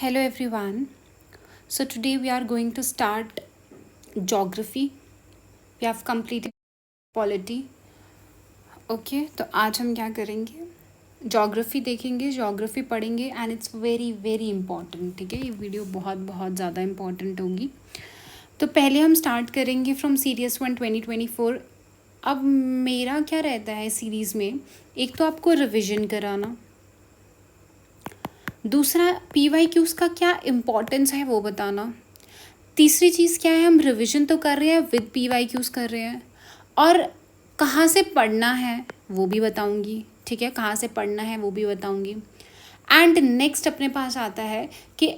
Hello everyone. So today we are going to start geography. We have completed polity. Okay तो आज हम क्या करेंगे जोग्राफ़ी देखेंगे जोग्राफ़ी पढ़ेंगे and it's very very important. ठीक है, ये वीडियो बहुत बहुत ज़्यादा इंपॉर्टेंट होगी. तो पहले हम स्टार्ट करेंगे फ्रॉम सीरीज़ 1 2024. अब मेरा क्या रहता है सीरीज़ में, एक तो आपको रिविज़न कराना, दूसरा PYQs का क्या इम्पोर्टेंस है वो बताना, तीसरी चीज़ क्या है, हम रिवीजन तो कर रहे हैं विद PYQs कर रहे हैं, और कहाँ से पढ़ना है वो भी बताऊंगी. ठीक है, कहाँ से पढ़ना है वो भी बताऊंगी. एंड नेक्स्ट अपने पास आता है कि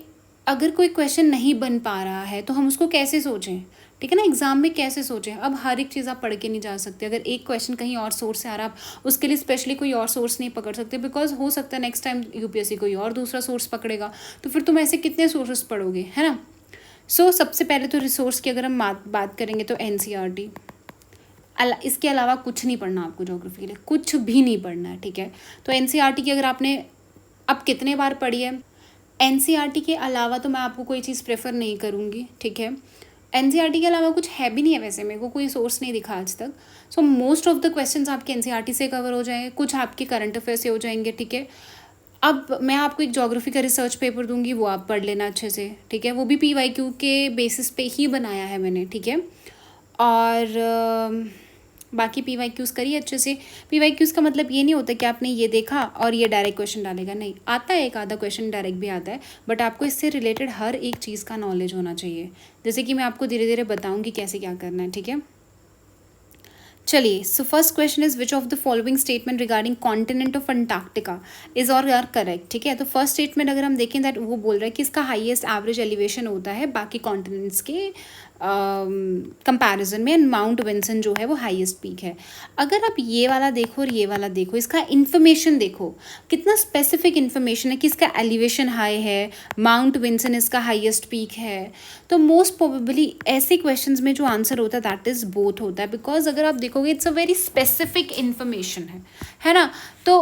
अगर कोई क्वेश्चन नहीं बन पा रहा है तो हम उसको कैसे सोचें. ठीक है ना, एग्जाम में कैसे सोचें. अब हर एक चीज़ आप पढ़ के नहीं जा सकते. अगर एक क्वेश्चन कहीं और सोर्स से आ रहा है, आप उसके लिए स्पेशली कोई और सोर्स नहीं पकड़ सकते, बिकॉज हो सकता है नेक्स्ट टाइम UPSC कोई और दूसरा सोर्स पकड़ेगा, तो फिर तुम ऐसे कितने सोर्सेस पढ़ोगे, है ना. सबसे पहले तो रिसोर्स की अगर हम बात करेंगे तो NCERT. इसके अलावा कुछ नहीं पढ़ना आपको ज्योग्राफी के लिए, कुछ भी नहीं पढ़ना है. ठीक है, तो NCERT की अगर आपने अब कितने बार पढ़ी है, NCERT के अलावा तो मैं आपको कोई चीज़ प्रेफर नहीं करूँगी. ठीक है, NCERT के अलावा कुछ है भी नहीं है, वैसे मेरे को कोई सोर्स नहीं दिखा आज तक. मोस्ट ऑफ द क्वेश्चंस आपके NCERT से कवर हो जाएंगे, कुछ आपके करंट अफेयर से हो जाएंगे. ठीक है, अब मैं आपको एक ज्योग्राफी का रिसर्च पेपर दूंगी, वो आप पढ़ लेना अच्छे से. ठीक है, वो भी PYQ के बेसिस पे ही बनाया है मैंने. ठीक है, और बाकी PYQs करिए अच्छे से. PYQs का मतलब ये नहीं होता कि आपने ये देखा और ये डायरेक्ट क्वेश्चन डालेगा, नहीं. आता है एक आधा क्वेश्चन डायरेक्ट भी आता है, बट आपको इससे रिलेटेड हर एक चीज़ का नॉलेज होना चाहिए, जैसे कि मैं आपको धीरे धीरे बताऊँगी कैसे क्या करना है. ठीक है, चलिए. First question is which of the following statement regarding continent of Antarctica is और आर करेक्ट. ठीक है, तो फर्स्ट स्टेटमेंट अगर हम देखें दैट वो बोल रहा है कि इसका हाईएस्ट एवरेज एलिवेशन होता है बाकी कॉन्टिनेंट्स के कंपैरिजन में, एंड माउंट विंसन जो है वो हाईएस्ट पीक है. अगर आप ये वाला देखो और ये वाला देखो, इसका इन्फॉर्मेशन देखो कितना स्पेसिफिक इन्फॉर्मेशन है कि इसका एलिवेशन हाई है, माउंट विंसन इसका हाईएस्ट पीक है. तो मोस्ट प्रोबेबली ऐसे क्वेश्चंस में जो आंसर होता है दैट इज़ बोथ होता है, बिकॉज अगर आप देखोगे it's a very specific information है ना. तो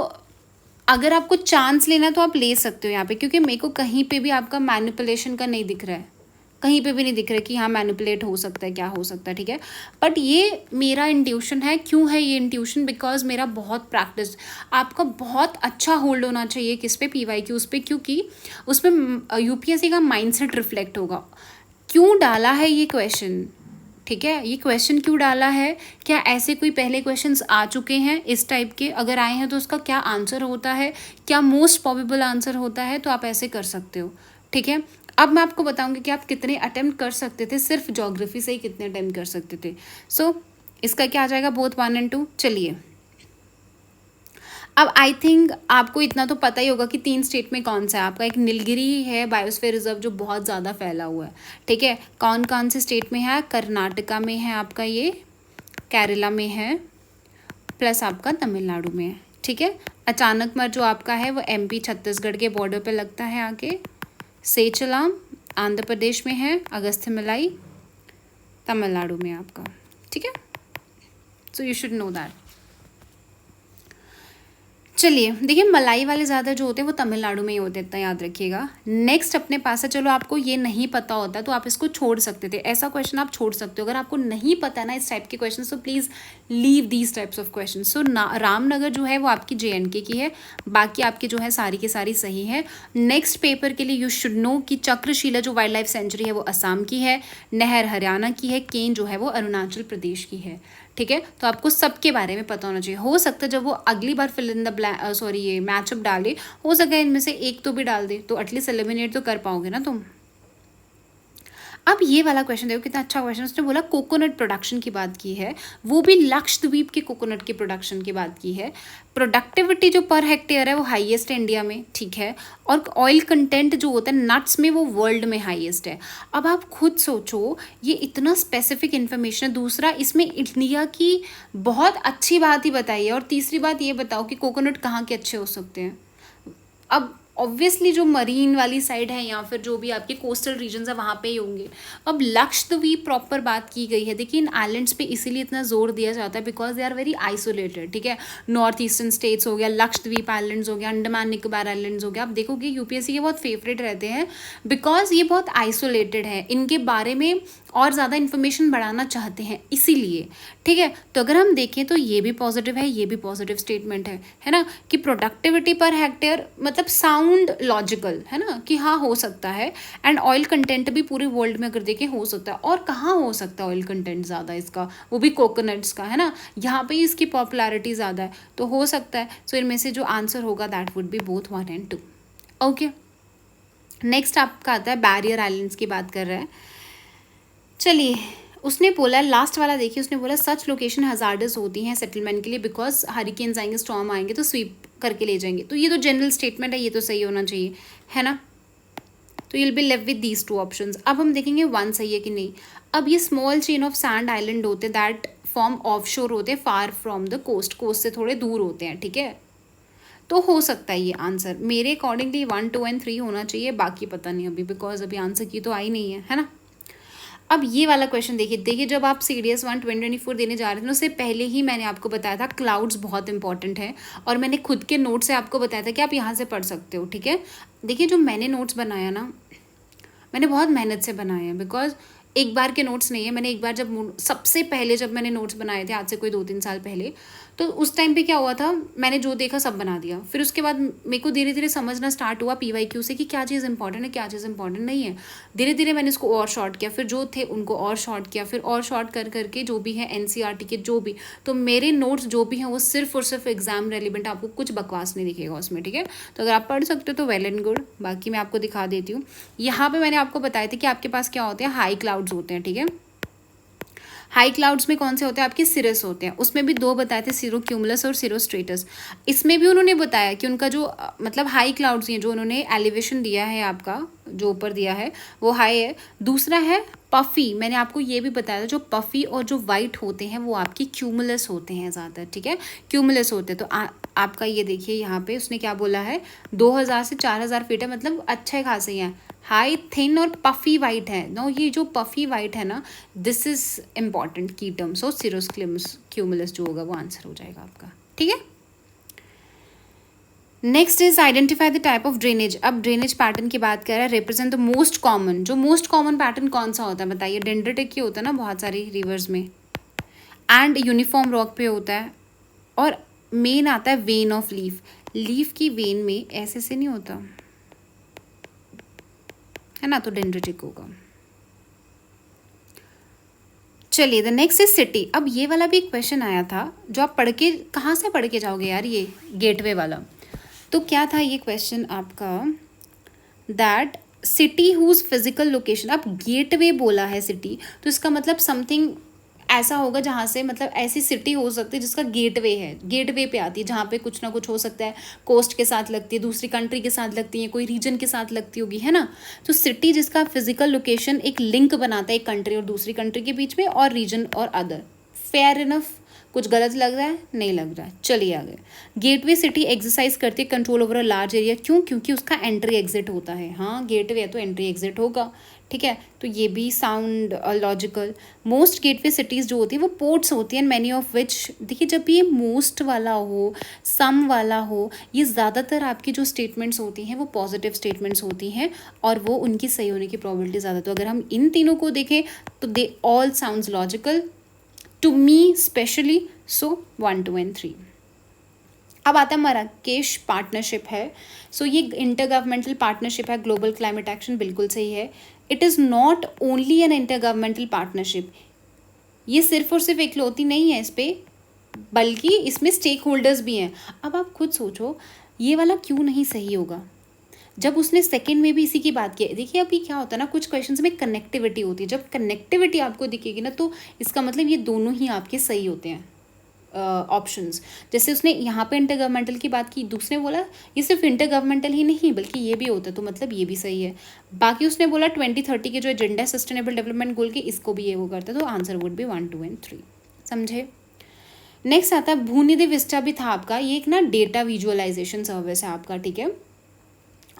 अगर आपको चांस लेना है तो आप ले सकते हो यहाँ पे, क्योंकि मेरे को कहीं पे भी आपका मैनिपुलेशन का नहीं दिख रहा है, कहीं पे भी नहीं दिख रहा है कि हाँ मैनिपुलेट हो सकता है, क्या हो सकता है. ठीक है, बट ये मेरा इंट्यूशन है. क्यों है ये इंट्यूशन, बिकॉज मेरा बहुत प्रैक्टिस. आपका बहुत अच्छा होल्ड होना चाहिए किस पे, PYQs पे, क्योंकि उसमें UPSC का माइंडसेट रिफ्लेक्ट होगा. क्यों डाला है ये क्वेश्चन, ठीक है, ये क्वेश्चन क्यों डाला है, क्या ऐसे कोई पहले क्वेश्चंस आ चुके हैं इस टाइप के, अगर आए हैं तो उसका क्या आंसर होता है, क्या मोस्ट प्रोबेबल आंसर होता है, तो आप ऐसे कर सकते हो. ठीक है, अब मैं आपको बताऊंगी कि आप कितने अटेम्प्ट कर सकते थे, सिर्फ ज्योग्राफी से ही कितने अटेम्प्ट कर सकते थे. इसका क्या आ जाएगा, बोथ 1 और 2. चलिए, अब आई थिंक आपको इतना तो पता ही होगा कि 3 स्टेट में कौन सा है आपका. एक नीलगिरी है बायोस्फीयर रिजर्व जो बहुत ज़्यादा फैला हुआ है. ठीक है, कौन कौन से स्टेट में है, कर्नाटका में है आपका, ये केरला में है, प्लस आपका तमिलनाडु में है. ठीक है, अचानकमर जो आपका है वो MP छत्तीसगढ़ के बॉर्डर पे लगता है आके, सेचलाम आंध्र प्रदेश में है, अगस्थ्यमलाई तमिलनाडु में आपका. ठीक है, so you should know that. चलिए देखिए, मलाई वाले ज़्यादा जो होते हैं वो तमिलनाडु में ही होते हैं, इतना याद रखिएगा. नेक्स्ट अपने पास है, चलो आपको ये नहीं पता होता तो आप इसको छोड़ सकते थे, ऐसा क्वेश्चन आप छोड़ सकते हो. अगर आपको नहीं पता ना इस टाइप के question, so please leave these types of question. Ramnagar जो है वो आपकी JNK की है, बाकी आपकी जो है सारी की सारी सही है. नेक्स्ट पेपर के लिए यू शुड नो कि चक्रशिला जो वाइल्ड लाइफ सेंचुरी है वो असम की है, नहर हरियाणा की है, केन जो है वो अरुणाचल प्रदेश की है. ठीक है, तो आपको सबके बारे में पता होना चाहिए. हो सकता है जब वो अगली बार फिल इन द ये मैचअप डाले, हो सके इनमें से एक तो भी डाल दे, तो एटलीस्ट एलिमिनेट तो कर पाओगे ना तुम. अब ये वाला क्वेश्चन देखो कितना अच्छा क्वेश्चन. उसने बोला कोकोनट प्रोडक्शन की बात की है, वो भी लक्षद्वीप के कोकोनट की प्रोडक्शन की बात की है. प्रोडक्टिविटी जो पर हेक्टेयर है वो हाईएस्ट है इंडिया में. ठीक है, और ऑयल कंटेंट जो होता है नट्स में वो वर्ल्ड में हाईएस्ट है. अब आप खुद सोचो, ये इतना स्पेसिफिक इन्फॉर्मेशन है. दूसरा, इसमें इंडिया की बहुत अच्छी बात ही बताई है, और तीसरी बात ये बताओ कि कोकोनट कहाँ के अच्छे हो सकते हैं. अब ऑब्वियसली जो मरीन वाली साइड है या फिर जो भी आपके कोस्टल रीजन है वहाँ पे ही होंगे। अब लक्षद्वीप प्रॉपर बात की गई है, देखिए इन आइलैंड्स पे इसीलिए इतना जोर दिया जाता है because they are very isolated, ठीक है। नॉर्थ ईस्टर्न स्टेट्स हो गया, लक्षद्वीप आइलैंड्स हो गया, अंडमान निकोबार आइलैंड्स हो गया, आप देखोगे यूपीएससी के बहुत फेवरेट रहते हैं बिकॉज ये बहुत आइसोलेटेड है, इनके बारे में और ज़्यादा इन्फॉर्मेशन बढ़ाना चाहते हैं इसीलिए, ठीक है। तो अगर हम देखें तो ये भी पॉजिटिव है, ये भी पॉजिटिव स्टेटमेंट है ना, कि प्रोडक्टिविटी पर हेक्टेयर मतलब साउंड लॉजिकल है ना, कि हाँ हो सकता है। एंड ऑयल कंटेंट भी पूरे वर्ल्ड में अगर देखें हो सकता है, और कहाँ हो सकता है ऑयल कंटेंट ज़्यादा इसका, वो भी कोकोनट्स का, है ना, यहाँ पे इसकी पॉपुलैरिटी ज़्यादा है तो हो सकता है। सो इनमें से जो आंसर होगा that would be both 1 and 2। Okay, next आपका आता है बैरियर आइलैंड्स की बात कर रहा है। चलिए, उसने बोला लास्ट वाला देखिए, उसने बोला सच लोकेशन हजार्डस होती हैं सेटलमेंट के लिए बिकॉज हरिकेन्स आएंगे, स्टॉर्म आएंगे तो स्वीप करके ले जाएंगे। तो ये तो जनरल स्टेटमेंट है, ये तो सही होना चाहिए, है ना। तो you'll be left with these 2 options. अब हम देखेंगे 1 सही है कि नहीं। अब ये small chain of sand island होते हैं दैट फॉर्म ऑफ शोर होते हैं far from the coast, coast से थोड़े दूर होते हैं, ठीक है। तो हो सकता है ये आंसर मेरे अकॉर्डिंगली 1, 2 and 3 होना चाहिए, बाकी पता नहीं अभी बिकॉज अभी आंसर की तो आई नहीं है ना। अब ये वाला क्वेश्चन देखिए जब आप CDS 1 2024 देने जा रहे थे उससे पहले ही मैंने आपको बताया था क्लाउड्स बहुत इंपॉर्टेंट है, और मैंने खुद के नोट से आपको बताया था कि आप यहाँ से पढ़ सकते हो, ठीक है। देखिए जो मैंने नोट्स बनाया ना, मैंने बहुत मेहनत से बनाए हैं बिकॉज एक बार के नोट्स नहीं है। मैंने एक बार जब सबसे पहले जब मैंने नोट्स बनाए थे आज से कोई 2-3 साल पहले, तो उस टाइम पे क्या हुआ था, मैंने जो देखा सब बना दिया। फिर उसके बाद मेरे को धीरे धीरे समझना स्टार्ट हुआ PYQ से कि क्या चीज़ इंपॉर्टेंट है, क्या चीज़ इंपॉर्टेंट नहीं है। धीरे धीरे मैंने इसको और शॉर्ट किया, फिर जो थे उनको और शॉर्ट किया, फिर और शॉर्ट कर करके जो भी है NCERT के जो भी, तो मेरे नोट्स जो भी हैं वो सिर्फ और सिर्फ एग्जाम रेलिवेंट, आपको कुछ बकवास नहीं दिखेगा उसमें, ठीक है। तो अगर आप पढ़ सकते हो तो वेल एंड गुड, बाकी मैं आपको दिखा देती हूँ। यहाँ पे मैंने आपको बताया था कि आपके पास क्या होते हैं, हाई क्लाउड्स होते हैं, ठीक है। हाई क्लाउड्स में कौन से होते हैं, आपके सिरस होते हैं। उसमें भी 2 बताए थे, सीरो क्यूमुलस और सीरो स्ट्रेटस। इसमें भी उन्होंने बताया कि उनका जो मतलब हाई क्लाउड्स हैं, जो उन्होंने एलिवेशन दिया है आपका जो ऊपर दिया है वो हाई है। दूसरा है पफ़ी, मैंने आपको ये भी बताया था जो पफ़ी और जो वाइट होते हैं वो आपकी क्यूमुलस होते हैं ज़्यादा, ठीक है, क्यूमुलस होते हैं। तो आपका ये देखिए यहाँ पे उसने क्या बोला है, 2000 से 4000 फीट है, मतलब अच्छे खासे हैं। हाई, थिन और पफ़ी वाइट है नो, ये जो पफ़ी वाइट है ना, दिस इज इम्पॉर्टेंट की टर्म। सो सीरोस क्यूमुलस जो होगा वो आंसर हो जाएगा आपका, ठीक है। Next is identify the type of drainage. अब ड्रेनेज पैटर्न की बात कर रहा है, रिप्रेजेंट द मोस्ट कॉमन, जो मोस्ट कॉमन पैटर्न कौन सा होता है बताइए। डेंड्रिटिक ही होता है ना बहुत सारी रिवर्स में, एंड यूनिफॉर्म रॉक पे होता है, और मेन आता है वेन ऑफ लीफ। लीफ की वेन में ऐसे से नहीं होता है ना, तो डेंड्रिटिक होगा। चलिए द नेक्स्ट इज सिटी। अब ये वाला भी एक क्वेश्चन आया था जो आप पढ़ के कहाँ से पढ़ के जाओगे यार, ये गेटवे वाला। तो क्या था ये क्वेश्चन आपका, that city whose physical location. अब गेटवे बोला है सिटी, तो इसका मतलब समथिंग ऐसा होगा जहाँ से, मतलब ऐसी सिटी हो सकती है जिसका गेटवे है, गेटवे पे आती है, जहाँ पे कुछ ना कुछ हो सकता है, कोस्ट के साथ लगती है, दूसरी कंट्री के साथ लगती है, कोई रीजन के साथ लगती होगी, है ना। तो सिटी जिसका फिजिकल लोकेशन एक लिंक बनाता है एक कंट्री और दूसरी कंट्री के बीच में, और रीजन और अदर। फेयर इनफ, कुछ गलत लग रहा है, नहीं लग रहा है, चलिए आगे। गेटवे सिटी एक्सरसाइज करती है control over a large area, क्यों, क्योंकि उसका एंट्री एग्जिट होता है। हाँ गेटवे है तो एंट्री एग्जिट होगा, ठीक है। तो ये भी sound logical. Most gateway cities जो होती है वो पोर्ट्स होती हैं, मैनी ऑफ विच, देखिए जब ये मोस्ट वाला हो, सम वाला हो, ये ज़्यादातर आपकी जो स्टेटमेंट्स होती हैं वो पॉजिटिव स्टेटमेंट्स होती हैं, और वो उनकी सही होने की प्रोबेबिलिटी ज़्यादा। तो अगर हम इन तीनों को देखें तो they all sounds logical to me specially, so 1, 2 and 3। अब आता है मराकेश पार्टनरशिप है। सो ये इंटर गवर्नमेंटल पार्टनरशिप है, ग्लोबल क्लाइमेट एक्शन, बिल्कुल सही है। It is not only an inter governmental partnership, ये सिर्फ और सिर्फ इकलौती नहीं है इस पर, बल्कि इसमें स्टेक होल्डर्स भी हैं। अब आप खुद सोचो ये वाला क्यों नहीं सही होगा, जब उसने सेकंड में भी इसी की बात की है। देखिए अभी क्या होता है ना, कुछ क्वेश्चंस में कनेक्टिविटी होती है, जब कनेक्टिविटी आपको दिखेगी ना तो इसका मतलब ये दोनों ही आपके सही होते हैं ऑप्शंस। जैसे उसने यहाँ पे इंटर गवर्नमेंटल की बात की, दूसरे बोला ये सिर्फ इंटर गवर्नमेंटल ही नहीं बल्कि ये भी होता है, तो मतलब ये भी सही है। बाकी उसने बोला 2030 के जो एजेंडा सस्टेनेबल डेवलपमेंट गोल के, इसको भी ये वो करता है, तो आंसर वुड भी 1, 2 and 3, समझे। नेक्स्ट आता है भूनिधि विस्टा भी था आपका, ये एक ना डेटा विजुअलाइजेशन सर्विस है आपका, ठीक है।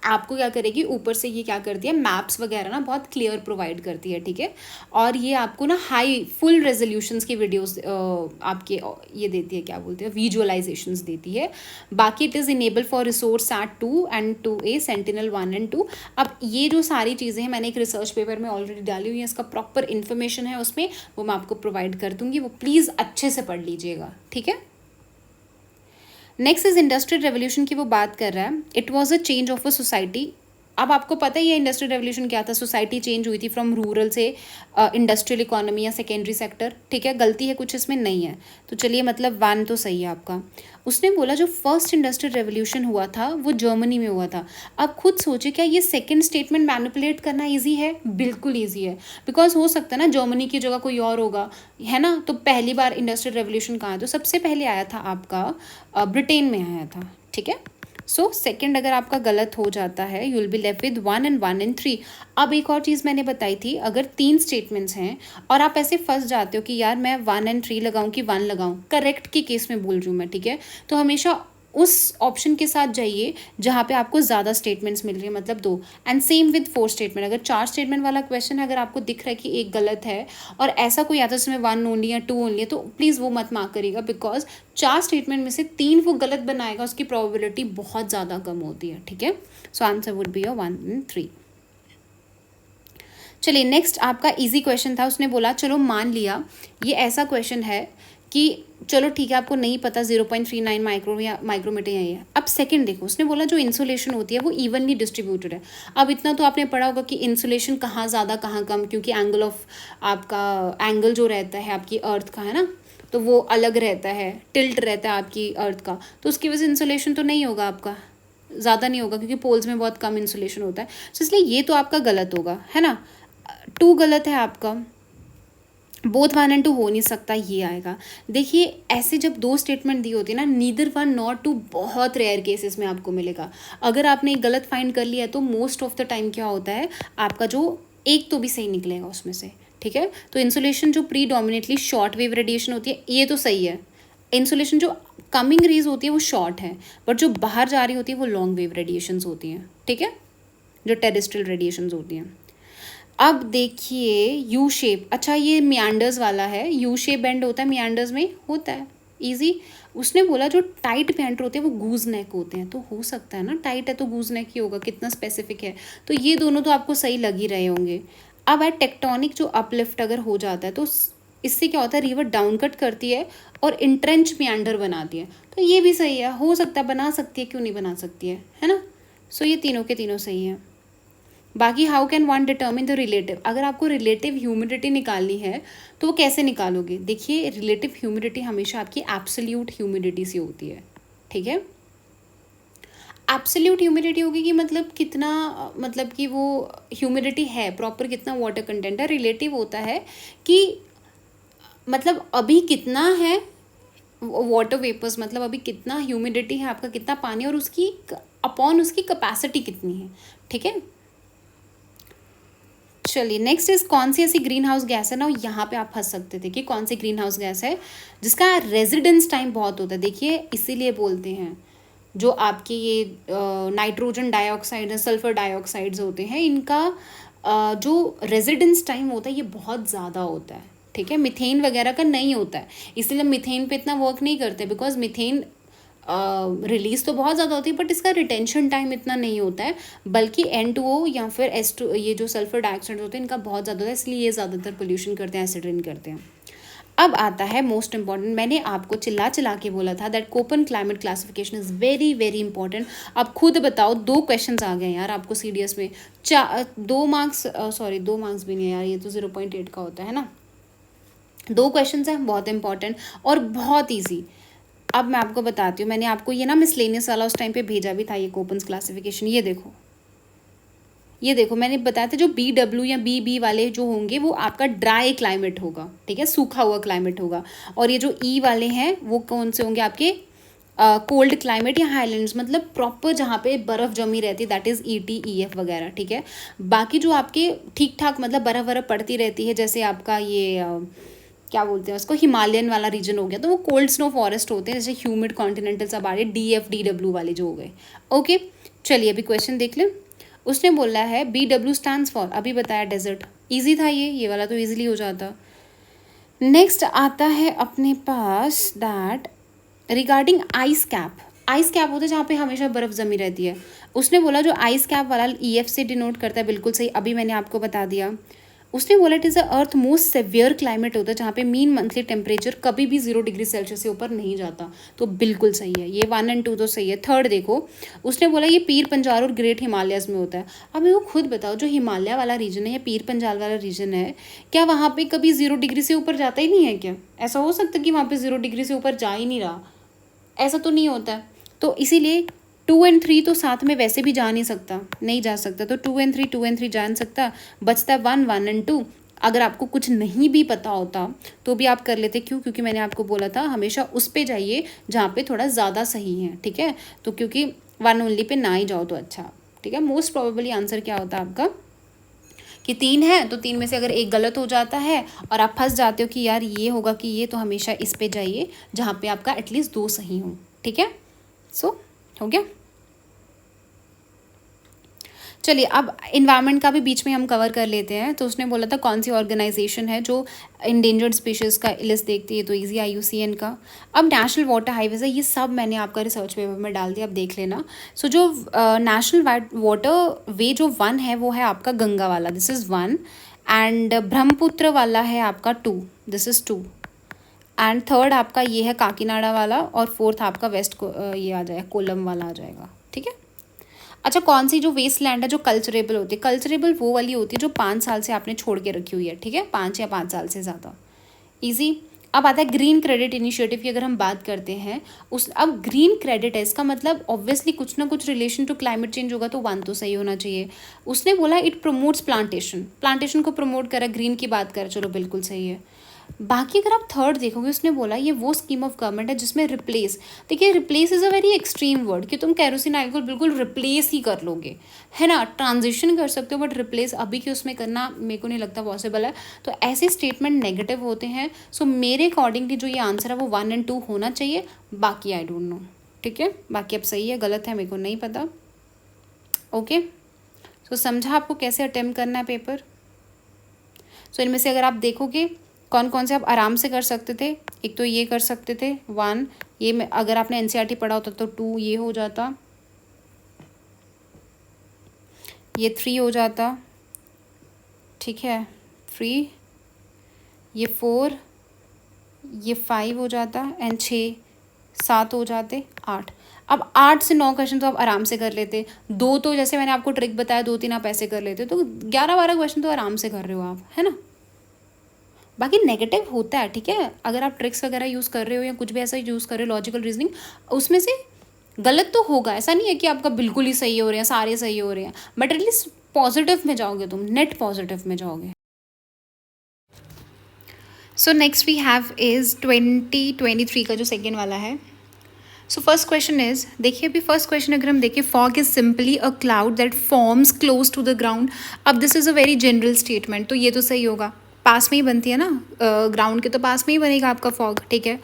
आपको क्या करेगी, ऊपर से ये क्या करती है, मैप्स वगैरह ना बहुत क्लियर प्रोवाइड करती है, ठीक है। और ये आपको ना हाई फुल रेजोल्यूशंस की वीडियोस आपके ये देती है, क्या बोलते हैं, विजुअलाइजेशंस देती है। बाकी it is enable for resource sat 2 and 2A, Sentinel 1 and 2। अब ये जो सारी चीज़ें हैं मैंने एक रिसर्च पेपर में ऑलरेडी डाली हुई है, इसका प्रॉपर इन्फॉर्मेशन है उसमें, वो मैं आपको प्रोवाइड कर दूंगी, वो प्लीज़ अच्छे से पढ़ लीजिएगा, ठीक है। नेक्स्ट इज इंडस्ट्रियल रेवोल्यूशन की वो बात कर रहा है। It was a change of a society. अब आपको पता ही है इंडस्ट्रियल रेवोल्यूशन क्या था, सोसाइटी चेंज हुई थी फ्रॉम रूरल से इंडस्ट्रियल इकोनॉमी या सेकेंडरी सेक्टर, ठीक है। गलती है कुछ इसमें नहीं है, तो चलिए मतलब 1 तो सही है आपका। उसने बोला जो फर्स्ट इंडस्ट्रियल रेवोल्यूशन हुआ था वो जर्मनी में हुआ था। अब खुद सोचे क्या ये सेकंड स्टेटमेंट मैनिपुलेट करना ईजी है? बिल्कुल ईजी है, बिकॉज हो सकता है ना जर्मनी की जगह कोई और होगा, है ना। तो पहली बार इंडस्ट्रियल रेवोल्यूशन कहाँ है, तो सबसे पहले आया था आपका ब्रिटेन में आया था, ठीक है। सो सेकंड अगर आपका गलत हो जाता है, you will be left with 1 and 1 and 3। अब एक और चीज़ मैंने बताई थी, अगर 3 स्टेटमेंट्स हैं और आप ऐसे फंस जाते हो कि यार मैं 1 एंड 3 लगाऊं कि 1 लगाऊं, करेक्ट के केस में बोल रही हूँ मैं, ठीक है। तो हमेशा उस ऑप्शन के साथ जाइए जहाँ पे आपको ज़्यादा स्टेटमेंट्स मिल रही है, मतलब 2। And same with 4 statement. अगर 4 स्टेटमेंट वाला क्वेश्चन है, अगर आपको दिख रहा है कि एक गलत है और ऐसा कोई आता है जिसमें 1 ओनली या 2 ओनली है, तो प्लीज़ वो मत मार्क करिएगा, बिकॉज 4 स्टेटमेंट में से 3 वो गलत बनाएगा, उसकी प्रोबेबिलिटी बहुत ज़्यादा कम होती है, ठीक है। सो answer would be your 1 and 3। चलिए नेक्स्ट आपका इजी क्वेश्चन था। उसने बोला चलो मान लिया ये ऐसा क्वेश्चन है कि चलो ठीक है आपको नहीं पता 0.39 माइक्रोमीटर यही है। अब सेकंड देखो, उसने बोला जो इंसुलेशन होती है वो इवनली डिस्ट्रीब्यूटेड है। अब इतना तो आपने पढ़ा होगा कि इंसुलेशन कहाँ ज़्यादा कहाँ कम, क्योंकि एंगल ऑफ आपका एंगल जो रहता है आपकी अर्थ का, है ना, तो वो अलग रहता है, टिल्ट रहता है आपकी अर्थ का, तो उसकी वजह से इंसुलेशन तो नहीं होगा आपका, ज़्यादा नहीं होगा, क्योंकि पोल्स में बहुत कम इंसुलेशन होता है। तो इसलिए ये तो आपका गलत होगा, है ना। 2 गलत है आपका, बोथ 1 एंड 2 हो नहीं सकता, ये आएगा। देखिए ऐसे जब 2 स्टेटमेंट दी होती है ना, नीदर 1 नॉर 2 बहुत रेयर केसेस में आपको मिलेगा। अगर आपने एक गलत फाइंड कर लिया तो मोस्ट ऑफ द टाइम क्या होता है, आपका जो एक तो भी सही निकलेगा उसमें से, ठीक है। तो इंसुलेशन जो प्रीडोमिनेटली शॉर्ट वेव रेडिएशन होती है ये तो सही है। इंसुलेशन जो कमिंग रेज होती है वो शॉर्ट है, बट जो बाहर जा रही होती है वो लॉन्ग वेव रेडिएशंस होती हैं, ठीक है, जो टेरेस्ट्रियल रेडिएशंस होती हैं। अब देखिए यू शेप, अच्छा ये मियांडर्स वाला है, यू शेप बेंड होता है मियांडर्स में, होता है इजी। उसने बोला जो टाइट मियांडर होते हैं वो गूज नेक होते हैं, तो हो सकता है ना टाइट है तो गूज नेक ही होगा, कितना स्पेसिफिक है। तो ये दोनों तो आपको सही लग ही रहे होंगे। अब है टेक्टोनिक जो अपलिफ्ट अगर हो जाता है तो इससे क्या होता है, रिवर डाउन कट करती है और इंट्रेंच मियांडर बनाती है, तो ये भी सही है, हो सकता है, बना सकती है, क्यों नहीं बना सकती है ना। सो ये तीनों के तीनों सही है। बाकी how can one determine the relative, अगर आपको रिलेटिव ह्यूमिडिटी निकालनी है तो वो कैसे निकालोगे। देखिए रिलेटिव ह्यूमिडिटी हमेशा आपकी एब्सोल्यूट ह्यूमिडिटी से होती है, ठीक है। एब्सोल्यूट ह्यूमिडिटी होगी कि मतलब कितना, मतलब कि वो ह्यूमिडिटी है प्रॉपर, कितना वाटर कंटेंट है। रिलेटिव होता है कि मतलब अभी कितना है वाटर वेपर्स, मतलब अभी कितना ह्यूमिडिटी है आपका, कितना पानी, और उसकी अपॉन उसकी कैपेसिटी कितनी है, ठीक है। चलिए नेक्स्ट इज कौन सी ऐसी ग्रीन हाउस गैस है ना, यहाँ पे आप फंस सकते थे कि कौन सी ग्रीन हाउस गैस है जिसका रेजिडेंस टाइम बहुत होता है। देखिए इसीलिए बोलते हैं जो आपके ये नाइट्रोजन डाइऑक्साइड, सल्फर डाइऑक्साइड्स होते हैं, इनका जो रेजिडेंस टाइम होता है ये बहुत ज़्यादा होता है, ठीक है। मीथेन वगैरह का नहीं होता है, इसलिए मीथेन पे इतना वर्क नहीं करते, बिकॉज मीथेन रिलीज तो बहुत ज़्यादा होती है बट इसका रिटेंशन टाइम इतना नहीं होता है, बल्कि N2O या फिर S2, ये जो सल्फर डाइऑक्साइड होते हैं इनका बहुत ज़्यादा होता है, इसलिए ये ज़्यादातर पोल्यूशन करते हैं, एसिड रेन करते हैं। अब आता है मोस्ट इंपॉर्टेंट, मैंने आपको चिल्ला के बोला था that Köppen climate classification is very very important. आप खुद बताओ 2 क्वेश्चंस आ गए यार आपको CDS में, 2 मार्क्स, सॉरी 2 मार्क्स भी नहीं है यार, ये तो 0.8 का होता है ना। 2 क्वेश्चन हैं बहुत इंपॉर्टेंट और बहुत ईजी। अब मैं आपको बताती हूँ, मैंने आपको ये ना मिसलेनियस वाला उस टाइम पे भेजा भी था, ये कोपन्स क्लासिफिकेशन, ये देखो मैंने बताया था जो BW या BB वाले जो होंगे वो आपका ड्राई क्लाइमेट होगा, ठीक है, सूखा हुआ क्लाइमेट होगा। और ये जो E वाले हैं वो कौन से होंगे आपके, कोल्ड क्लाइमेट या हाईलैंड्स, मतलब प्रॉपर जहाँ पे बर्फ़ जमी रहती है, दैट इज़ ET EF वगैरह, ठीक है। बाकी जो आपके ठीक ठाक मतलब बर्फ़ पड़ती रहती है, जैसे आपका ये क्या बोलते हैं उसको, हिमालयन वाला रीजन हो गया, तो वो कोल्ड स्नो फॉरेस्ट होते हैं, जैसे ह्यूमिड कॉन्टिनेंटल सब आ रहे, DF DW वाले जो हो गए, ओके। चलिए अभी क्वेश्चन देख लें। उसने बोला है BW स्टैंड्स फॉर, अभी बताया डेजर्ट, ईजी था ये वाला तो ईजिली हो जाता। नेक्स्ट आता है अपने पास that regarding ice cap. Ice cap होता है जहाँ पे हमेशा बर्फ़ जमी रहती है। उसने बोला जो आइस कैप वाला EF से डिनोट करता है, बिल्कुल सही, अभी मैंने आपको बता दिया। उसने बोला it is a earth most severe climate होता है जहाँ पे मीन मंथली टेम्परेचर कभी भी 0 डिग्री सेल्सियस से ऊपर नहीं जाता, तो बिल्कुल सही है ये 1 और 2 तो सही है। थर्ड देखो, उसने बोला ये पीर पंजाल और ग्रेट हिमालयाज़ में होता है। अब मेरे को खुद बताओ जो हिमालय वाला रीजन है या पीर पंजाल वाला रीजन है, क्या वहाँ पे कभी 0 डिग्री से ऊपर जाता ही नहीं है क्या? ऐसा हो सकता है कि वहाँ पे 0 डिग्री से ऊपर जा ही नहीं रहा? ऐसा तो नहीं होता है। तो इसीलिए 2 और 3 तो साथ में वैसे भी जा नहीं सकता, नहीं जा सकता, तो 2 और 3 जान सकता, बचता है 1 और 2। अगर आपको कुछ नहीं भी पता होता तो भी आप कर लेते, क्यों? क्योंकि मैंने आपको बोला था हमेशा उस पे जाइए जहाँ पे थोड़ा ज़्यादा सही है, ठीक है? तो क्योंकि 1 ओनली पे ना ही जाओ तो अच्छा, ठीक है? मोस्ट प्रोबेबली आंसर क्या होता है आपका कि 3 है, तो 3 में से अगर एक गलत हो जाता है और आप फंस जाते हो कि यार ये होगा कि ये, तो हमेशा इस पे जाइए जहाँ पे आपका एटलीस्ट 2 सही हो, ठीक है? सो हो गया। चलिए अब इन्वायरमेंट का भी बीच में हम कवर कर लेते हैं। तो उसने बोला था कौन सी ऑर्गेनाइजेशन है जो इंडेंजर्ड स्पीशीज़ का लिस्ट देखती है, तो इजी IUCN का। अब नेशनल वाटर हाईवेज है, ये सब मैंने आपका रिसर्च पेपर में डाल दिया, आप देख लेना। सो जो नेशनल वाटर वे जो 1 है वो है आपका गंगा वाला, दिस इज़ 1, एंड ब्रह्मपुत्र वाला है आपका 2, दिस इज़ 2, एंड थर्ड आपका ये है काकीनाडा वाला, और फोर्थ आपका वेस्ट को ये आ जाएगा, कोलम वाला आ जाएगा, ठीक है? अच्छा, कौन सी जो वेस्ट लैंड है जो कल्चरेबल होती है? कल्चरेबल वो वाली होती है जो 5 साल से आपने छोड़ के रखी हुई है, ठीक है? 5 या 5 साल से ज़्यादा, ईजी। अब आता है ग्रीन क्रेडिट इनिशिएटिव की अगर हम बात करते हैं, उस अब ग्रीन क्रेडिट है, इसका मतलब ऑब्वियसली कुछ ना कुछ रिलेशन टू क्लाइमेट चेंज होगा, तो 1 तो सही होना चाहिए। उसने बोला इट प्रमोट्स प्लांटेशन को प्रमोट करा, ग्रीन की बात करें, चलो बिल्कुल सही है। बाकी अगर आप थर्ड देखोगे, उसने बोला ये वो स्कीम ऑफ गवर्नमेंट है जिसमें रिप्लेस, देखिए replace is a very extreme word कि तुम केरोसिन ऑयल को बिल्कुल रिप्लेस ही कर लोगे, है ना? ट्रांजिशन कर सकते हो बट रिप्लेस अभी के उसमें करना मेरे को नहीं लगता पॉसिबल है। तो ऐसे स्टेटमेंट नेगेटिव होते हैं। सो मेरे अकॉर्डिंगली जो ये आंसर है वो 1 और 2 होना चाहिए, बाकी आई डोंट नो, ठीक है? बाकी अब सही है गलत है मेरे को नहीं पता। ओके, सो समझा आपको कैसे अटेम्प्ट करना है पेपर? सो इनमें से अगर आप देखोगे कौन कौन से आप आराम से कर सकते थे, एक तो ये कर सकते थे 1, ये में अगर आपने NCERT पढ़ा होता तो 2 ये हो जाता, ये 3 हो जाता, ठीक है, 3, ये 4, ये 5 हो जाता, एंड 6, 7 हो जाते, 8। अब 8 से 9 क्वेश्चन तो आप आराम से कर लेते, 2 तो जैसे मैंने आपको ट्रिक बताया 2-3 आप ऐसे कर लेते, तो 11-12 क्वेश्चन तो आराम से कर रहे हो आप, है ना? बाकी नेगेटिव होता है, ठीक है? अगर आप ट्रिक्स वगैरह यूज़ कर रहे हो या कुछ भी ऐसा यूज़ कर रहे हो, लॉजिकल रीजनिंग, उसमें से गलत तो होगा, ऐसा नहीं है कि आपका बिल्कुल ही सही हो रहे हैं, सारे सही हो रहे हैं, बट एटलीस्ट पॉजिटिव में जाओगे तुम, नेट पॉजिटिव में जाओगे। So next we have is 2023 का जो सेकेंड वाला है। सो फर्स्ट क्वेश्चन इज, देखिए अभी फर्स्ट क्वेश्चन अगर हम देखें, fog is simply a cloud that forms close to the ground. अब this is a very general statement, तो ये तो सही होगा, पास में ही बनती है ना, ग्राउंड के तो पास में ही बनेगा आपका फॉग, ठीक है?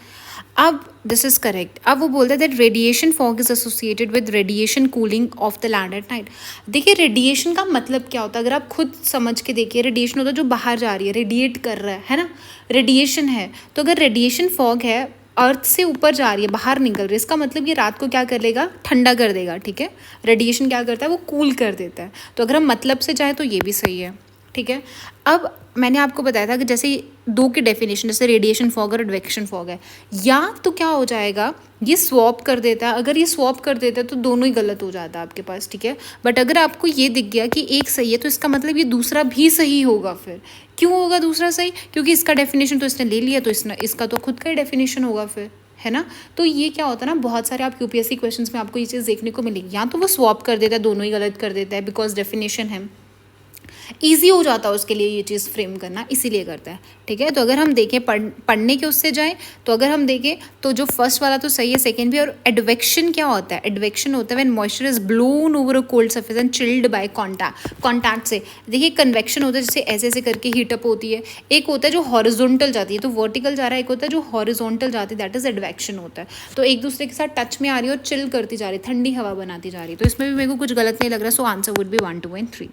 अब दिस इज़ करेक्ट। अब वो बोलते हैं that radiation fog is associated with radiation cooling of the land at night. देखिए रेडिएशन का मतलब क्या होता है, अगर आप खुद समझ के देखिए, रेडिएशन होता है जो बाहर जा रही है, रेडिएट कर रहा है ना, रेडिएशन है। तो अगर रेडिएशन फॉग है, अर्थ से ऊपर जा रही है, बाहर निकल रही है, इसका मतलब ये रात को क्या कर लेगा, ठंडा कर देगा, ठीक है? रेडिएशन क्या करता है, वो कूल कर देता है। तो अगर हम मतलब से जाए तो ये भी सही है, ठीक है? अब मैंने आपको बताया था कि जैसे 2 की डेफिनेशन, जैसे रेडिएशन फॉग और एडवेक्शन फॉग है, या तो क्या हो जाएगा, ये स्वॉप कर देता है, अगर ये स्वॉप कर देता है तो दोनों ही गलत हो जाता है आपके पास, ठीक है? बट अगर आपको ये दिख गया कि एक सही है, तो इसका मतलब ये दूसरा भी सही होगा। फिर क्यों होगा दूसरा सही? क्योंकि इसका डेफिनेशन तो इसने ले लिया, तो इसका तो खुद का ही डेफिनेशन होगा फिर, है ना? तो ये क्या होता है ना, बहुत सारे आप UPSC क्वेश्चंस में आपको ये चीज़ देखने को मिलेगी, या तो वो स्वॉप कर देता है, दोनों ही गलत कर देता है बिकॉज डेफिनेशन है, ईजी हो जाता है उसके लिए ये चीज़ फ्रेम करना, इसीलिए करता है, ठीक है। तो अगर हम देखें पढ़ने के उससे जाएं, तो अगर हम देखें तो जो फर्स्ट वाला तो सही है, सेकंड भी। और एडवेक्शन क्या होता है? एडवेक्शन होता है when moisture is blown over a cold surface and chilled by contact से। देखिए कन्वेक्शन होता है जैसे ऐसे ऐसे करके हीटअप होती है, एक होता है जो हॉरिजॉन्टल जाती है, तो वर्टिकल जा रहा है, एक होता है जो हॉरिजॉन्टल जाती है, दैट इज एडवेक्शन होता है। तो एक दूसरे के साथ टच में आ रही है और चिल करती जा रही है, ठंडी हवा बनाती जा रही है। तो इसमें भी मेरे को कुछ गलत नहीं लग रहा, सो answer would be 1, 2 and 3।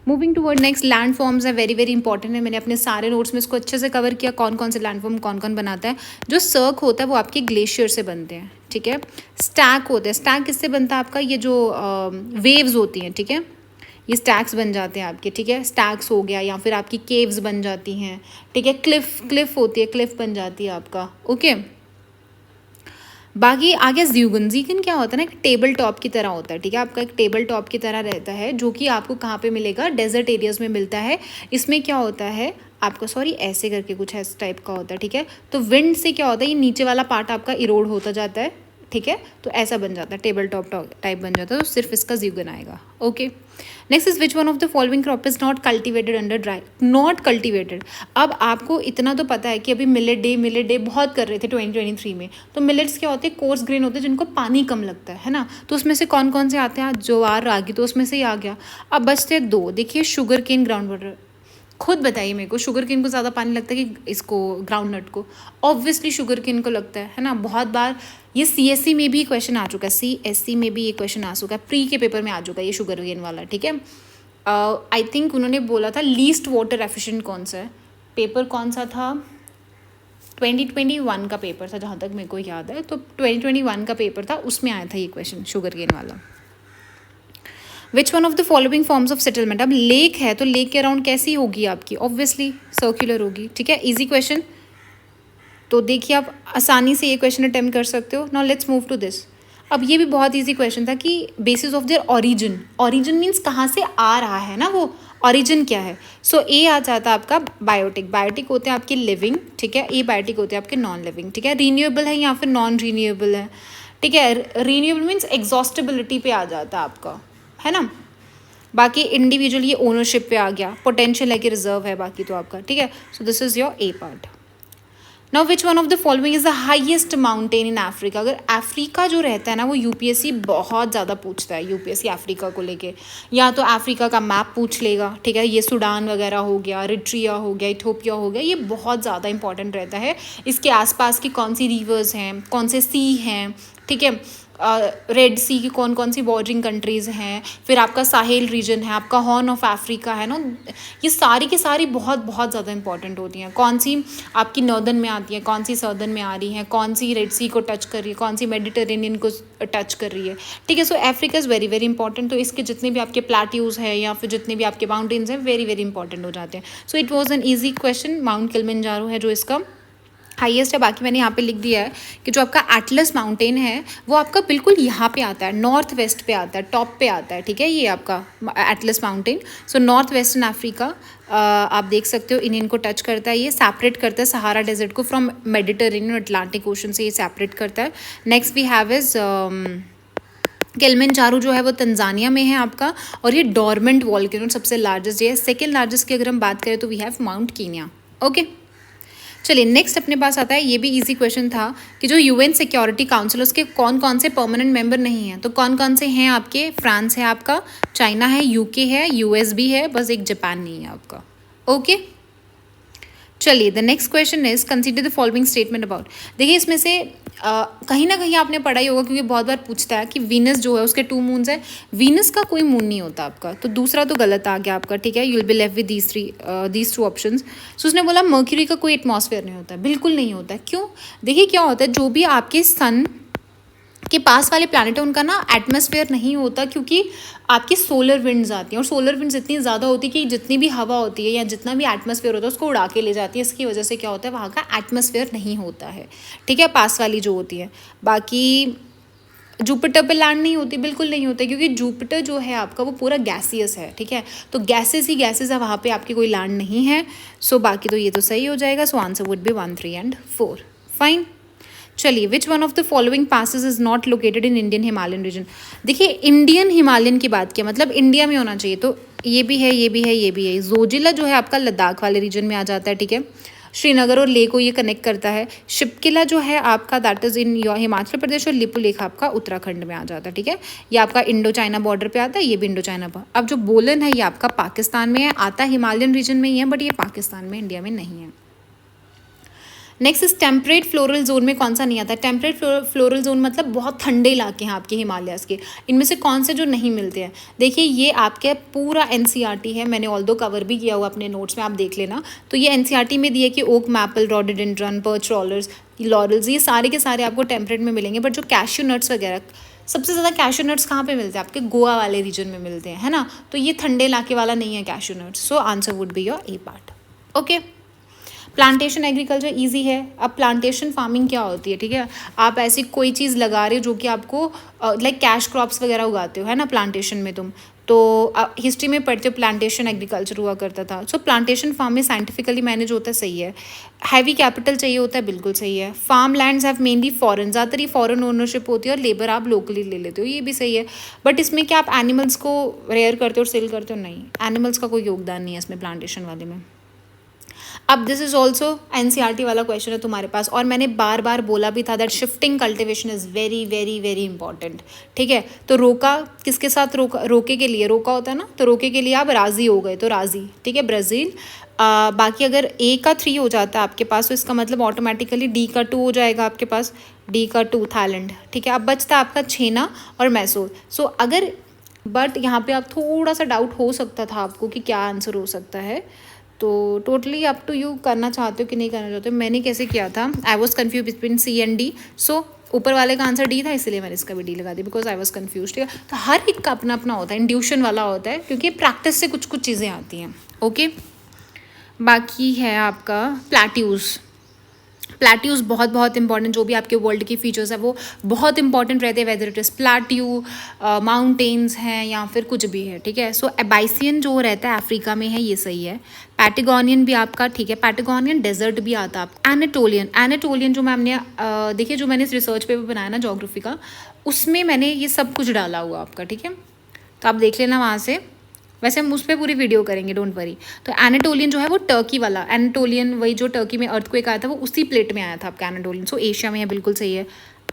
Moving toward next, land forms है वेरी वेरी इंपॉर्टेंट है। मैंने अपने सारे नोट्स में इसको अच्छे से कवर किया, कौन कौन से लैंड फॉर्म कौन कौन बनाता है। जो सर्क होता है वो आपके ग्लेशियर से बनते हैं, ठीक है। स्टैक होते हैं, स्टैक किससे बनता है आपका? ये जो वेव्स होती हैं, ठीक है, ये स्टैक्स बन जाते हैं आपके, ठीक है। स्टैक्स हो गया, या फिर आपकी केव्स बन जाती हैं, ठीक है। क्लिफ होती है, क्लिफ बन जाती है आपका, ओके। बाकी आगे ज़्यूगन क्या होता है ना, एक टेबल टॉप की तरह होता है, ठीक है। आपका एक टेबल टॉप की तरह रहता है, जो कि आपको कहाँ पे मिलेगा? डेजर्ट एरियाज़ में मिलता है। इसमें क्या होता है आपका, सॉरी ऐसे करके कुछ ऐसे टाइप का होता है, ठीक है। तो विंड से क्या होता है, ये नीचे वाला पार्ट आपका इरोड होता जाता है, ठीक है। तो ऐसा बन जाता है, टेबल टॉप टाइप बन जाता है, तो सिर्फ इसका ज़्यूगन आएगा, okay. Next is which one of the following crop is not cultivated under dry? Not cultivated, अब आपको इतना तो पता है कि अभी मिलेट डे बहुत कर रहे थे 2023 में। तो मिलेट्स क्या होते हैं? कोर्स ग्रेन होते हैं जिनको पानी कम लगता है ना। तो उसमें से कौन कौन से आते हैं? ज्वार, रागी, तो उसमें से ही आ गया। अब बचते हैं 2, देखिए शुगर केन, ग्राउंड वाटर। खुद बताइए मेरे को, शुगर केन को ज़्यादा पानी लगता है कि इसको, ग्राउंड नट को? ऑब्वियसली शुगर केन को लगता है ना। बहुत बार ये CSC में भी क्वेश्चन आ चुका है, CSC में भी ये क्वेश्चन आ चुका है, प्री के पेपर में आ चुका है ये शुगर केन वाला, ठीक है। आई थिंक उन्होंने बोला था लीस्ट वाटर एफिशिएंट कौन सा है, पेपर कौन सा था? 2021 का पेपर था जहाँ तक मेरे को याद है, तो 2021 का पेपर था, उसमें आया था ये क्वेश्चन शुगर केन वाला। विच one of the following forms of settlement? अब लेक है तो लेक के अराउंड कैसी होगी आपकी? ऑब्वियसली सर्कुलर होगी, ठीक है। इजी क्वेश्चन, तो देखिए आप आसानी से ये क्वेश्चन अटेम्प्ट कर सकते हो। Now let's move to this. अब ये भी बहुत इजी क्वेश्चन था कि basis of their origin, origin means कहाँ से आ रहा है ना, वो ऑरिजिन क्या है? सो ए आ जाता है आपका बायोटिक, बायोटिक होते हैं आपके लिविंग, ठीक है। ए बायोटिक होते हैं आपके नॉन लिविंग, ठीक है। रीन्यूएबल है या फिर नॉन रीन्यूएबल है, ठीक है। रीन्यूएबल मीन्स एग्जॉस्टेबिलिटी पे आ जाता है आपका, है ना। बाकी इंडिविजुअल ये ओनरशिप पे आ गया, पोटेंशियल है कि रिजर्व है, बाकी तो आपका, ठीक है। So this is your A part. Now which one of the following is the highest mountain in Africa? अगर अफ्रीका जो रहता है ना, वो UPSC बहुत ज़्यादा पूछता है, UPSC अफ्रीका को लेके। या तो अफ्रीका का मैप पूछ लेगा, ठीक है। ये सूडान वगैरह हो गया, इरिट्रिया हो गया, इथोपिया हो गया, ये बहुत ज़्यादा इंपॉर्टेंट रहता है। इसके आसपास की कौन सी रिवर्स हैं, कौन से सी हैं, ठीक है। रेड सी की कौन कौन सी बॉर्डरिंग कंट्रीज़ हैं, फिर आपका साहेल रीजन है, आपका हॉर्न ऑफ अफ्रीका है ना। ये सारी की सारी बहुत बहुत ज़्यादा इंपॉर्टेंट होती हैं। कौन सी आपकी नॉर्दर्न में आती है, कौन सी साउदर्न में आ रही हैं, कौन सी रेड सी को टच कर रही है, कौन सी मेडिटेरेनियन को टच कर रही है, ठीक है। So Africa is very very important. तो इसके जितने भी आपके प्लेट्यूज़ हैं या फिर जितने भी आपके माउंटेन्स हैं, वेरी वेरी इंपॉर्टेंट हो जाते हैं। So it was an easy question. Mount Kilimanjaro है जो इसका हाईएस्ट है। बाकी मैंने यहाँ पे लिख दिया है कि जो आपका एटलस माउंटेन है वो आपका बिल्कुल यहाँ पे आता है, नॉर्थ वेस्ट पे आता है, टॉप पे आता है, ठीक है। ये आपका Atlas mountain, so north western Africa, आप देख सकते हो इन्हें को टच करता है। ये सेपरेट करता है सहारा डेजर्ट को फ्रॉम मेडिटेरेनियन अटलांटिक ओशन से, ये सेपरेट करता है। Next we have is Kilimanjaro जो है वो तंजानिया में है आपका, और ये डोरमेंट वॉल्केनो सबसे लार्जेस्ट है। सेकेंड लार्जेस्ट की अगर हम बात करें तो we have Mount Kenya, okay. चलिए नेक्स्ट अपने पास आता है, ये भी इजी क्वेश्चन था कि जो UN सिक्योरिटी काउंसिल, उसके कौन कौन से परमानेंट मेंबर नहीं हैं? तो कौन कौन से हैं आपके? फ्रांस है आपका, चाइना है, UK है, US भी है, बस एक जापान नहीं है आपका, ओके। चलिए the next question is consider the following statement about. देखिए इसमें से कहीं ना कहीं आपने पढ़ा ही होगा, क्योंकि बहुत बार पूछता है कि वीनस जो है उसके 2 मून्स है। वीनस का कोई मून नहीं होता आपका, तो दूसरा तो गलत आ गया आपका, ठीक है। You will be left with these 2 options. So उसने बोला मर्क्यूरी का कोई एटमॉस्फेयर नहीं होता, बिल्कुल नहीं होता। क्यों? देखिए क्या होता है, जो भी आपके सन के पास वाले प्लैनेट है उनका ना एटमॉस्फेयर नहीं होता, क्योंकि आपकी सोलर विंड्स आती हैं, और सोलर विंड्स इतनी ज़्यादा होती है कि जितनी भी हवा होती है या जितना भी एटमॉस्फेयर होता है उसको उड़ा के ले जाती है। इसकी वजह से क्या होता है, वहाँ का एटमॉस्फेयर नहीं होता है, ठीक है, पास वाली जो होती है। बाकी जुपिटर पे लैंड नहीं होती, बिल्कुल नहीं होता, क्योंकि जुपिटर जो है आपका वो पूरा गैसियस है, ठीक है। तो गैसेस ही गैसेस है, वहाँ पे आपकी कोई लैंड नहीं है। सो बाकी तो ये तो सही हो जाएगा। So answer would be 1, 3 and 4, fine. चलिए, which one of the following passes is not located in Indian Himalayan region. देखिए, इंडियन हिमालयन की बात किया मतलब इंडिया में होना चाहिए, तो ये भी है, ये भी है, ये भी है। जोजिला जो है आपका लद्दाख वाले रीजन में आ जाता है, ठीक है। श्रीनगर और लेह को ये कनेक्ट करता है। शिपकिला जो है आपका that is in Himachal Pradesh, और लिपु लेख आपका उत्तराखंड में आ जाता है, ठीक है। ये आपका इंडो चाइना बॉर्डर पे आता है, ये भी इंडो चाइना पर। अब जो बोलन है ये आपका पाकिस्तान में है, आता है हिमालयन रीजन में ही है, बट ये पाकिस्तान में, इंडिया में नहीं है। Next is temperate floral zone में कौन सा नहीं आता है। टेम्परेट फ्लोरल जोन मतलब बहुत ठंडे इलाके हैं आपके हिमालयाज़ के, इनमें से कौन से जो नहीं मिलते हैं। देखिए, ये आपके पूरा एनसीईआरटी है, मैंने ऑल्दो कवर भी किया हुआ अपने नोट्स में, आप देख लेना। तो ये एनसीईआरटी में दिया कि oak, maple, rhododendron, birch laurels, ये सारे के सारे आपको टेम्परेट में मिलेंगे। बट जो कैश्यू नट्स वगैरह, सबसे ज़्यादा कैश्यू नट्स कहाँ पे मिलते हैं, आपके गोवा वाले रीजन में मिलते हैं, है ना। तो ये ठंडे इलाके वाला नहीं है cashew nuts, so answer would be your A part. Okay, plantation agriculture easy है। अब प्लांटेशन फार्मिंग क्या होती है, ठीक है। आप ऐसी कोई चीज़ लगा रहे हो जो कि आपको लाइक कैश क्रॉप्स वगैरह उगाते हो, है ना, प्लांटेशन में तुम। तो हिस्ट्री में पढ़ते हो प्लांटेशन एग्रीकल्चर हुआ करता था। सो प्लांटेशन फार्म में साइंटिफिकली मैनेज होता है, सही है। हैवी कैपिटल चाहिए होता है, बिल्कुल सही है। Farm lands have mainly foreign, ज़्यादातर ये फॉरेन ओनरशिप होती है, और लेबर आप लोकली ले लेते हो, ये भी सही है। बट इसमें क्या आप एनिमल्स को रेयर करते हो और सेल करते हो, नहीं, एनिमल्स का कोई योगदान नहीं है इसमें प्लांटेशन वाले में। अब दिस इज ऑल्सो एनसीईआरटी वाला क्वेश्चन है तुम्हारे पास, और मैंने बार बार बोला भी था that shifting cultivation is very very very important, ठीक है। तो रोका किसके साथ, रोके के लिए रोका होता है ना, तो रोके के लिए आप राजी हो गए, तो राजी, ठीक है, ब्राज़ील। बाकी अगर ए का 3 हो जाता है आपके पास, तो इसका मतलब ऑटोमेटिकली डी का 2 हो जाएगा आपके पास, डी का 2 थाईलैंड, ठीक है। अब बचता है आपका छेना और मैसूर। सो अगर, बट यहाँ पे आप थोड़ा सा डाउट हो सकता था आपको कि क्या आंसर हो सकता है, तो टोटली अप टू यू, करना चाहते हो कि नहीं करना चाहते हो। मैंने कैसे किया था, I was confuse between C and D, so ऊपर वाले का आंसर डी था, इसलिए मैंने इसका भी डी लगा दी, बिकॉज आई वॉज कन्फ्यूज, ठीक है। तो हर एक का अपना अपना होता है, इंड्यूशन वाला होता है, क्योंकि प्रैक्टिस से कुछ कुछ चीज़ें आती हैं। ओके, बाकी है आपका प्लेट्यूज़। प्लेट्यूज बहुत बहुत इंपॉर्टेंट, जो भी आपके वर्ल्ड की फीचर्स है वो बहुत इंपॉर्टेंट रहते हैं, whether it is plateau, mountains हैं या फिर कुछ भी है, ठीक है। सो एबाइसियन जो रहता है अफ्रीका में है, ये सही है। पैटागोनियन भी आपका ठीक है, पैटागोनियन डेजर्ट भी आता है आपका। एनाटोलियन जो मैम ने देखिए, जो मैंने इस रिसर्च पेपर बनाया ना जोग्राफी का, उसमें मैंने ये सब कुछ डाला हुआ आपका, ठीक है। तो आप देख लेना वहाँ से, वैसे हम उस पर पूरी वीडियो करेंगे, डोंट वरी। तो एनाटोलियन जो है वो टर्की वाला, एनाटोलियन वही जो टर्की में अर्थक्वेक आया था, वो उसी प्लेट में आया था आपका एनाटोलियन, सो एशिया में है, बिल्कुल सही है।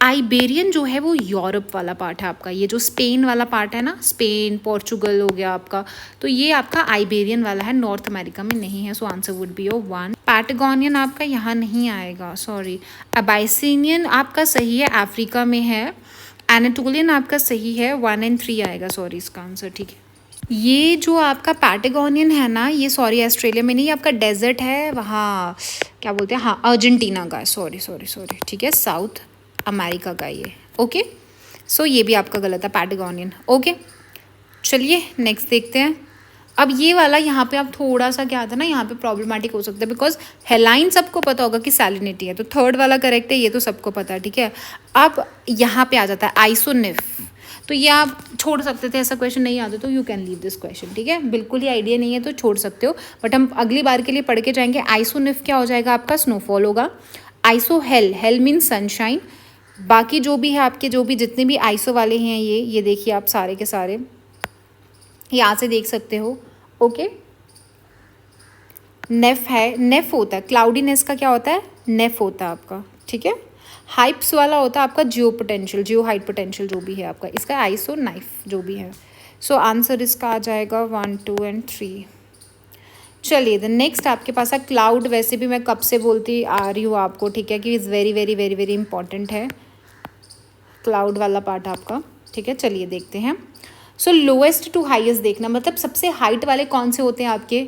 आइबेरियन जो है वो यूरोप वाला पार्ट है आपका, ये जो स्पेन वाला पार्ट है ना, स्पेन पोर्चुगल हो गया आपका, तो ये आपका आइबेरियन वाला है, नॉर्थ अमेरिका में नहीं है, सो answer would be your 1। Patagonian आपका यहाँ नहीं आएगा, सॉरी। अबाइसिनियन आपका सही है, अफ्रीका में है। एनाटोलियन आपका सही है, 1 और 3 आएगा, सॉरी इसका आंसर, ठीक है। ये जो आपका पैटागोनियन है ना, ये सॉरी ऑस्ट्रेलिया में नहीं, आपका डेजर्ट है वहाँ, क्या बोलते हैं, हाँ अर्जेंटीना का, सॉरी सॉरी सॉरी, ठीक है, साउथ अमेरिका का ये, ओके। सो ये भी आपका गलत है, पैटागोनियन, ओके। चलिए नेक्स्ट देखते हैं। अब ये वाला यहाँ पे आप थोड़ा सा क्या आता है ना, यहाँ पे प्रॉब्लमेटिक हो सकता है, बिकॉज हेलाइन सबको पता होगा कि सैलिनिटी है, तो थर्ड वाला करेक्ट है, ये तो सबको पता है, ठीक है। अब यहाँ पे आ जाता है आइसोनिफ, तो ये आप छोड़ सकते थे, ऐसा क्वेश्चन नहीं आता तो you can leave this question, ठीक है। बिल्कुल ही आइडिया नहीं है तो छोड़ सकते हो, बट हम अगली बार के लिए पढ़ के जाएंगे। आइसोनिफ क्या हो जाएगा आपका, स्नोफॉल होगा। Iso hello means sunshine. बाकी जो भी है आपके, जो भी जितने भी आइसो वाले हैं, ये देखिए आप सारे के सारे यहाँ से देख सकते हो, ओके। नेफ है, नेफ होता है, क्लाउडीनेस का क्या होता है, नेफ होता है आपका, ठीक है। हाइप्स वाला होता है आपका जियो पोटेंशियल, जियो हाइट पोटेंशियल जो भी है आपका, इसका आइसो नाइफ जो भी है। सो आंसर इसका आ जाएगा 1, 2 और 3। चलिए द नेक्स्ट आपके पास है क्लाउड। वैसे भी मैं कब से बोलती आ रही हूँ आपको, ठीक है, कि is very very very very important है क्लाउड वाला पार्ट आपका, ठीक है। चलिए देखते हैं। सो लोएस्ट टू हाईएस्ट देखना, मतलब सबसे हाइट वाले कौन से होते हैं आपके,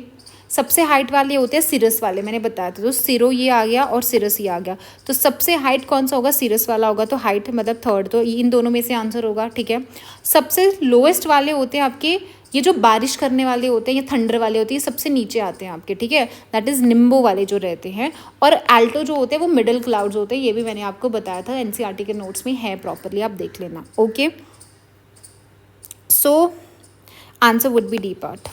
सबसे हाइट वाले होते हैं सिरस वाले, मैंने बताया था। तो सिरो ये आ गया और सिरस ये आ गया, तो सबसे हाइट कौन सा होगा, सिरस वाला होगा, तो हाइट मतलब थर्ड, तो इन दोनों में से आंसर होगा, ठीक है। सबसे लोएस्ट वाले होते हैं आपके ये जो बारिश करने वाले होते हैं, ये थंडर वाले होते हैं, ये सबसे नीचे आते हैं आपके, ठीक है, दैट इज़ निम्बो वाले जो रहते हैं। और एल्टो जो होते हैं वो मिडल क्लाउड्स होते हैं, ये भी मैंने आपको बताया था, एनसीईआरटी के नोट्स में है, प्रॉपरली आप देख लेना, okay. So answer would B D part.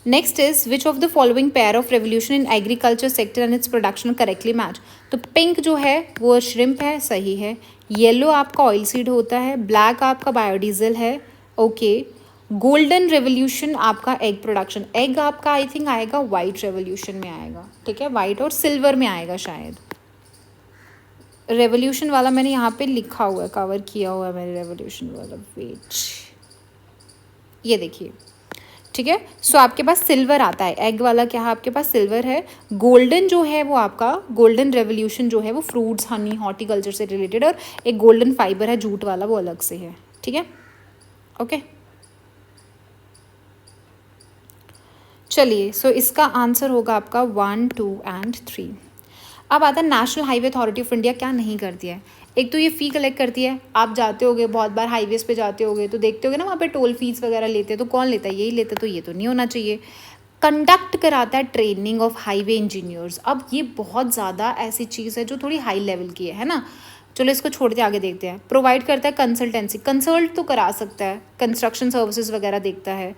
Next is which of the following pair of revolution in agriculture sector and its production correctly match. तो पिंक जो है वो श्रिम्प है, सही है। येलो आपका ऑयल सीड होता है, ब्लैक आपका बायोडीजल है, ओके। गोल्डन रेवोल्यूशन आपका एग प्रोडक्शन, एग आपका आई थिंक आएगा वाइट रेवोल्यूशन में आएगा, ठीक है, वाइट और सिल्वर में आएगा शायद। रेवोल्यूशन वाला मैंने यहाँ पे लिखा हुआ है, कवर किया हुआ है मैंने रेवोल्यूशन वाला, वेट, ये देखिए, ठीक है। सो आपके पास सिल्वर आता है, एग वाला क्या है आपके पास सिल्वर है। गोल्डन जो है वो आपका गोल्डन रेवोल्यूशन जो है वो फ्रूट्स, हनी, हॉर्टिकल्चर से रिलेटेड, और एक गोल्डन फाइबर है जूट वाला, वो अलग से है, ठीक है, ओके। चलिए, सो इसका आंसर होगा आपका 1, 2 एंड 3। अब आता है national highway authority of India क्या नहीं करती है। एक तो ये फ़ी कलेक्ट करती है, आप जाते होगे बहुत बार हाईवेज़ पे जाते होगे तो देखते होगे ना वहाँ पे टोल फीस वगैरह लेते हैं, तो कौन लेता है, यही लेता है, तो ये तो नहीं होना चाहिए। कंडक्ट कराता है ट्रेनिंग ऑफ हाईवे इंजीनियर्स। अब ये बहुत ज़्यादा ऐसी चीज़ है जो थोड़ी हाई लेवल की है ना। चलो इसको छोड़ते आगे देखते हैं। प्रोवाइड करता है कंसल्टेंसी, कंसल्ट तो करा सकता है, कंस्ट्रक्शन सर्विसेज वगैरह देखता है।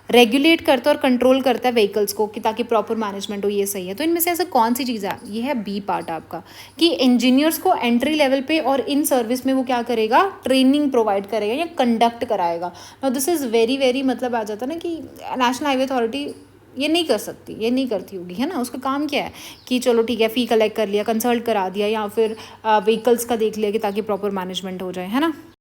रेगुलेट करता है और कंट्रोल करता है व्हीकल्स को कि ताकि प्रॉपर मैनेजमेंट हो, ये सही है। तो इनमें से ऐसा कौन सी चीज़ है, ये है बी पार्ट आपका, कि इंजीनियर्स को एंट्री लेवल पे और इन सर्विस में वो क्या करेगा, ट्रेनिंग प्रोवाइड करेगा या कंडक्ट कराएगा। Now this is very very, मतलब आ जाता है ना कि नेशनल हाईवे अथॉरिटी ये नहीं कर सकती, ये नहीं करती होगी, है ना। उसका काम क्या है कि चलो ठीक है, फ़ी कलेक्ट कर लिया, कंसल्ट करा दिया, या फिर व्हीकल्स का देख लिया कि ताकि प्रॉपर मैनेजमेंट हो जाए, है ना।